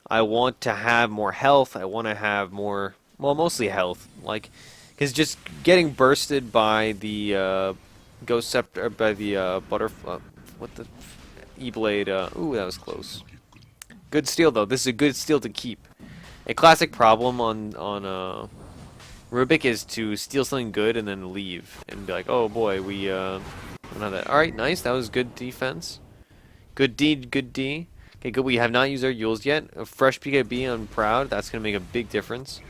I want to have more health. I want to have more, well, mostly health. Like, because just getting bursted by the Ghost Scepter, by the what the E-Blade. Ooh, that was close. Good steal though. This is a good steal to keep. A classic problem on Rubick is to steal something good and then leave and be like, oh boy, we don't have that. All right, nice. That was good defense. Good D, good D. Okay, good. We have not used our Yules yet. A fresh PKB on Proud. That's gonna make a big difference.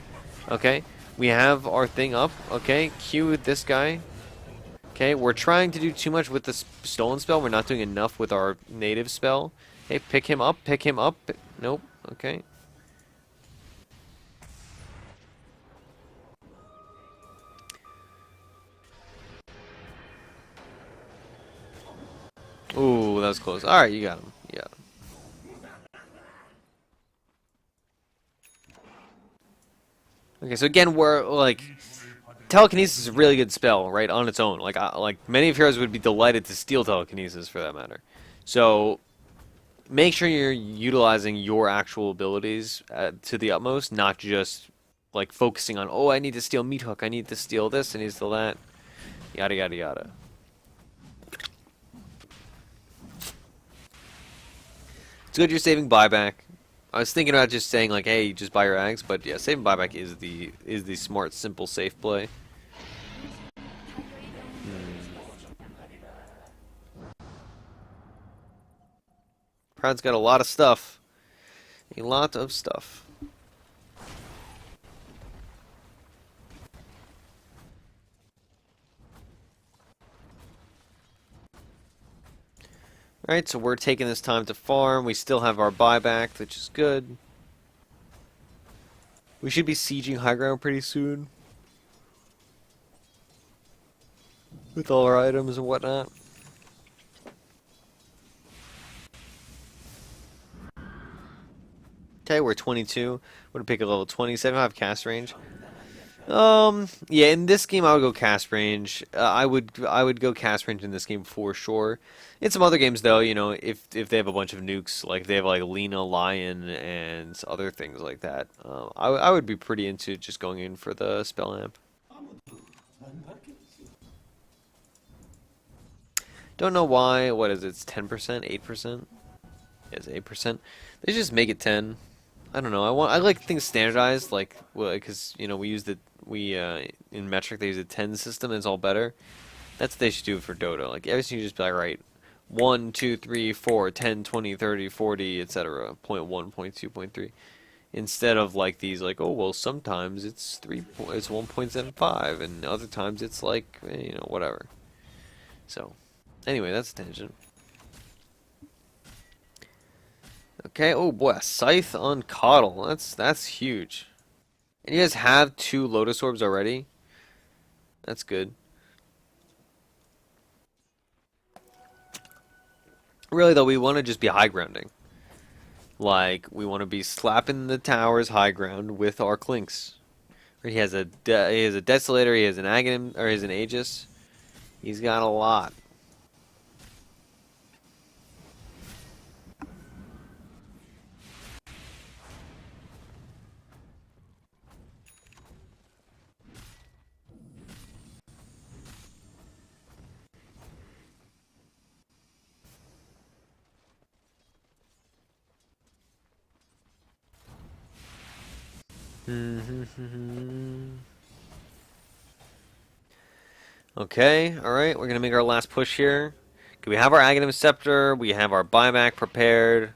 Okay, we have our thing up. Okay, Q this guy. Okay, we're trying to do too much with the stolen spell. We're not doing enough with our native spell. Okay, pick him up. Pick him up. Nope. Okay. Ooh, that was close. All right, you got him. Yeah. Okay, so again, we're like telekinesis is a really good spell, right, on its own. Like many of heroes would be delighted to steal telekinesis for that matter. So make sure you're utilizing your actual abilities to the utmost, not just like focusing on, oh, I need to steal Meat Hook, I need to steal this, I need to steal that, yada yada yada. It's good you're saving buyback. I was thinking about just saying like, hey, just buy your Ags, but yeah, saving buyback is the smart, simple, safe play. Proud's got a lot of stuff. A lot of stuff. Alright, so we're taking this time to farm. We still have our buyback, which is good. We should be sieging high ground pretty soon. With all our items and whatnot. Okay, we're 22. We're gonna pick a level 20. 75 cast range. Yeah, in this game I would go cast range. I would go cast range in this game for sure. In some other games though, you know, if they have a bunch of nukes, like they have like Lena, Lion, and other things like that, I would be pretty into just going in for the spell amp. Don't know why. What is it? It's 10%, 8%. It's 8%. They just make it 10. I don't know. I like things standardized, like because you know in metric they use a 10 system and it's all better. That's what they should do for Dota. Like everything you just be like, right, 1, 2, 3, 4, 10, 20, 30, 40, etc. 0.1, 0.2, 0.3. Instead of like these, like, oh well, sometimes it's 1.75, and other times it's like, you know, whatever. So, anyway, that's a tangent. Okay, oh boy, a Scythe on Coddle. That's huge. And you guys have 2 Lotus Orbs already? That's good. Really though, we want to just be high grounding. Like, we want to be slapping the towers high ground with our Clinks. He has a Desolator, he has an Aghanim, or he has an Aegis. He's got a lot. Okay, alright, we're gonna make our last push here. Okay, we have our Aghanim Scepter, we have our buyback prepared.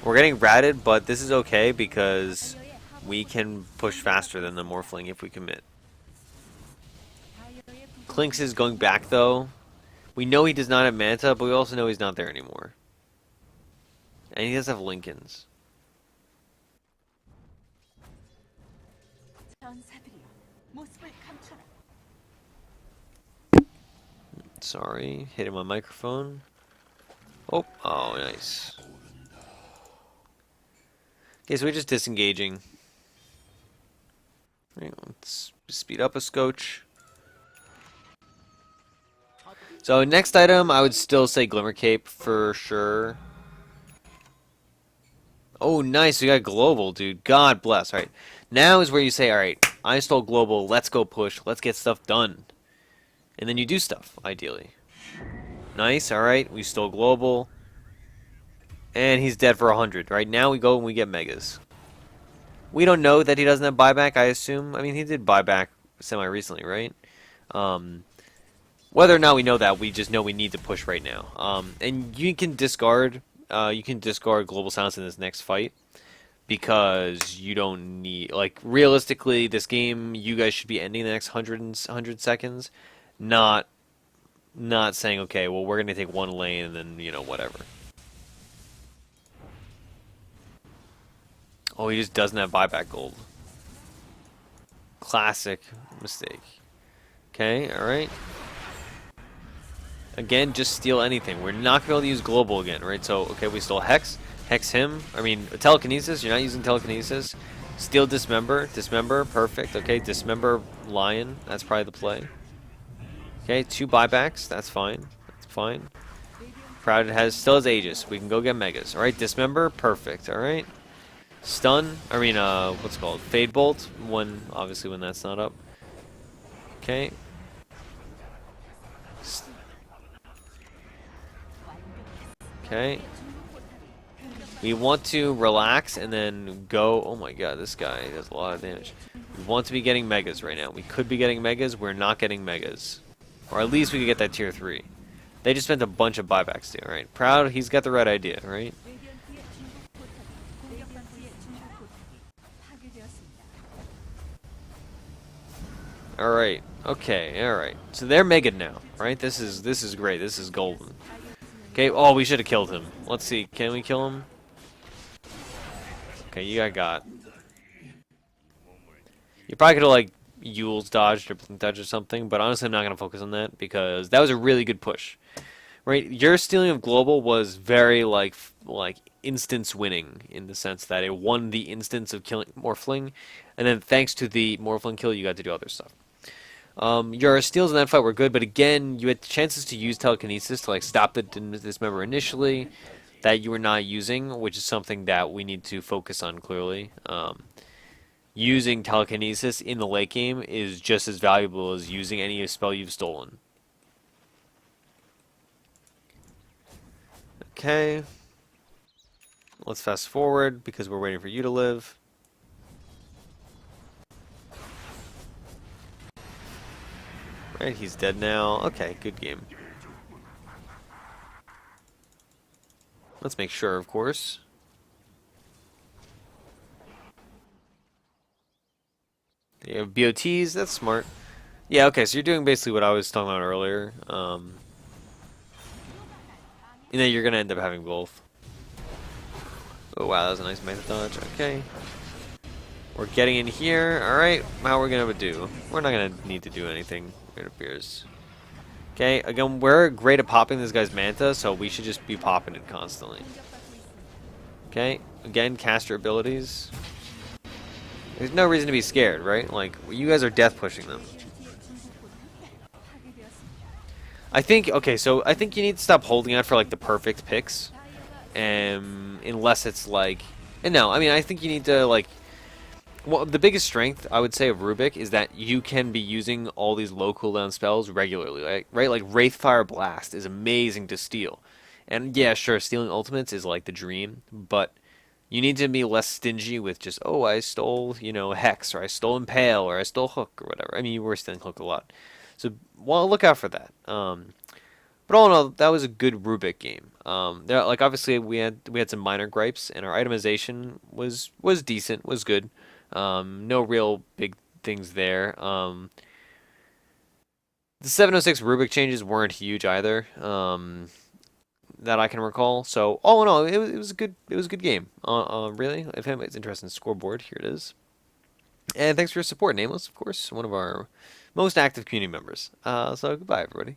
We're getting ratted, but this is okay because we can push faster than the Morphling if we commit. Clinks is going back though. We know he does not have Manta, but we also know he's not there anymore. And he does have Lincolns. Sorry, hitting my microphone. Oh, nice. Okay, so we're just disengaging. Right, let's speed up a scotch. So next item, I would still say Glimmer Cape for sure. Oh, nice, we got global, dude. God bless. All right, now is where you say, all right, I installed global. Let's go push. Let's get stuff done. And then you do stuff, ideally. Nice, alright, we stole global. And he's dead for 100. Right now we go and we get megas. We don't know that he doesn't have buyback, I assume. I mean, he did buyback semi-recently, right? Whether or not we know that, we just know we need to push right now. And you can discard global silence in this next fight because you don't need, like, realistically, this game you guys should be ending the next 100 seconds, not saying, okay, well, we're gonna take one lane and then, you know, whatever. Oh, he just doesn't have buyback gold. Classic mistake. Okay, alright. Again, just steal anything. We're not going to be able to use global again, right? So, okay, we stole Hex. Hex him. I mean, telekinesis. You're not using telekinesis. Steal Dismember. Dismember, perfect. Okay, Dismember Lion. That's probably the play. Okay, 2 buybacks. That's fine. That's fine. Crowded still has Aegis. We can go get Megas. Alright, Dismember, perfect. Alright. Stun. I mean, what's it called? Fade Bolt. Obviously, when that's not up. Okay. Okay. We want to relax and then go. Oh my god, this guy does a lot of damage. We want to be getting megas right now. We could be getting megas. We're not getting megas. Or at least we could get that tier 3. They just spent a bunch of buybacks too, right? Proud, he's got the right idea, right? Alright. Okay, alright. So they're mega now, right? This is great. This is golden. Okay, oh, we should have killed him. Let's see, can we kill him? Okay, you got. You probably could have, like, Yule's dodged or Blink dodged or something, but honestly I'm not going to focus on that because that was a really good push. Right? Your stealing of global was very, like instance winning in the sense that it won the instance of killing Morphling, and then thanks to the Morphling kill you got to do other stuff. Your steals in that fight were good, but again, you had chances to use telekinesis to, like, stop the Dismember initially that you were not using, which is something that we need to focus on clearly. Using telekinesis in the late game is just as valuable as using any spell you've stolen. Okay. Let's fast forward because we're waiting for you to live. Right, he's dead now. Okay, good game. Let's make sure, of course. You have BOTs, that's smart. Yeah, okay, so you're doing basically what I was talking about earlier. You know, you're going to end up having both. Oh, wow, that was a nice method dodge. Okay. We're getting in here. Alright, how are we going to do? We're not going to need to do anything, it appears. Okay, again, we're great at popping this guy's Manta, so we should just be popping it constantly. Okay, again, cast your abilities. There's no reason to be scared, right? Like, you guys are death pushing them. I think, okay, so I think you need to stop holding out for, like, the perfect picks. Unless it's, like... And no, I mean, I think you need to, like... Well, the biggest strength, I would say, of Rubick is that you can be using all these low cooldown spells regularly, right? Like, Wraithfire Blast is amazing to steal. And, yeah, sure, stealing ultimates is, like, the dream, but... You need to be less stingy with just, oh, I stole, you know, Hex, or I stole Impale, or I stole Hook, or whatever. I mean, you were stealing Hook a lot. So, well, look out for that. But all in all, that was a good Rubick game. Like, obviously, we had some minor gripes, and our itemization was decent, was good. No real big things there. The 706 Rubick changes weren't huge either. That I can recall. So all in all, it was a good game. Really, if anybody's interested in scoreboard, here it is. And thanks for your support, Nameless, of course, one of our most active community members. So goodbye, everybody.